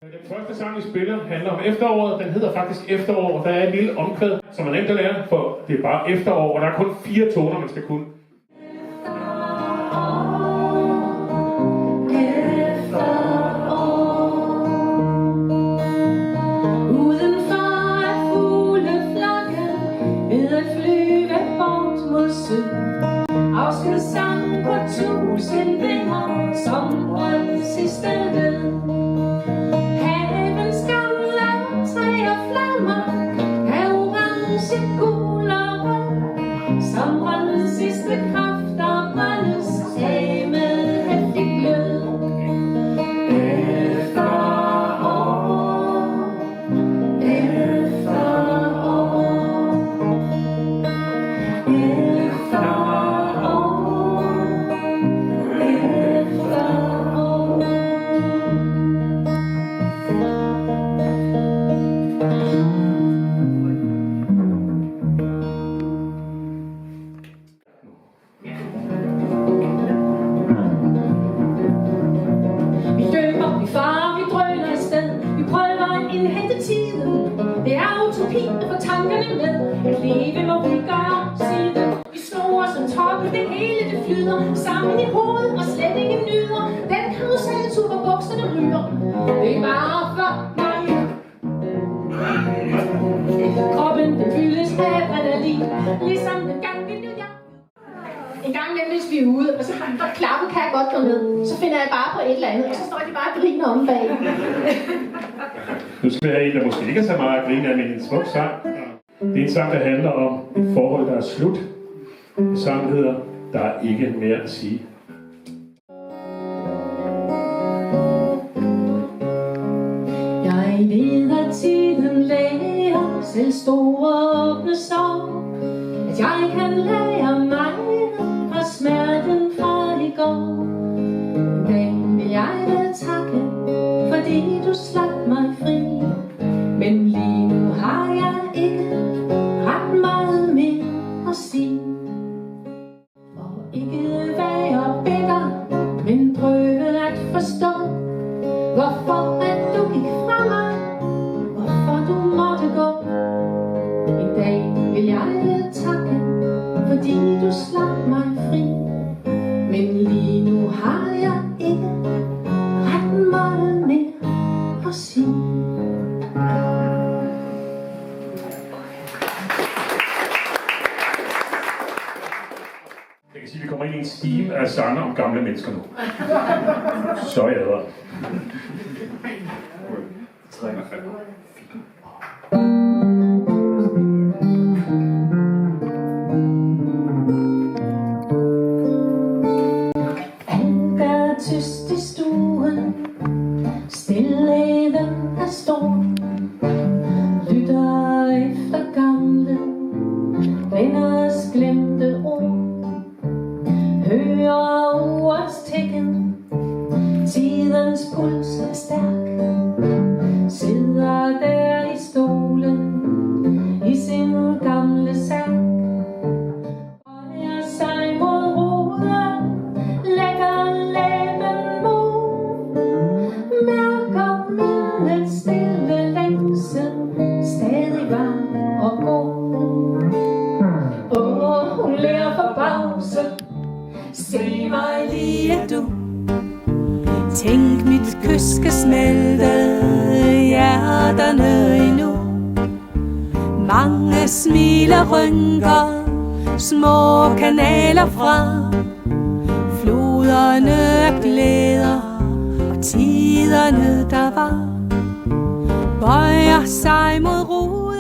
Den første sang, vi spiller, handler om efteråret. Den hedder faktisk Efterår. Der er et lille omkvæd, som er nemt at lære, for det er bare efterår, og der er kun 4 toner, man skal kunne. Afsked sang på 1000 vinger, sommerens sidste led. Havens gamle træer flammer af orange, gul og rød. Sommerens sidste kræfter brændes af med heftig glød. Det er utopi at få tankerne med. At leve må vi gøre siden. Vi snor som toppen, det hele det flyder. Sammen i hovedet og slet ingen nyder. Den karuseltur, hvor bukserne ryger. Det er bare for mig. Kroppen den fyldes af adrenalin. Ligesom den gang vi blev jagt. En gang hvis vi er ude, og så der klappen kan jeg godt gå ned. Så finder jeg bare på et eller andet, og så står de bare og griner om bag. Nu skal jeg have en, der måske ikke er så meget at grine af, men en smuk sang. Det er en sang, der handler om et forhold, der er slut. Sangen hedder Der er ikke mere at sige. Jeg ved, at tiden lærer selv store åbne sår. At jeg kan lære mig fra smerten fra i går. En dag vil jeg da takke, fordi du slap mig fri. Men lige nu har jeg ikke ret meget mere at sige. For ikke være bitter, men prøve at forstå, hvorfor at du gik fra mig, hvorfor du måtte gå. En dag vil jeg takke, fordi du slap mig fri. Men lige nu har jeg ikke ret meget mere at sige. Jeg kan sige, at vi kommer ind i en stime af sange om gamle mennesker nu. Så jeg hedder. Alt er tyst i stuen, stilheden er stor. Lytter efter gamle venners glemte ord. Hører ordets tikken, tidens puls er stærk. Sidder der i stolen, i sin gamle særk. Bøjer sig mod roden, lægger læben mod. Mærker mindets stille længsel, stadig varm og god. Hun lærer forbavset. Se mig lige du. Tænk mit kys skal smelte hjerterne endnu. Mange smiler rynker, små kanaler fra. Floderne af glæder og tiderne der var. Bøjer sig mod roden.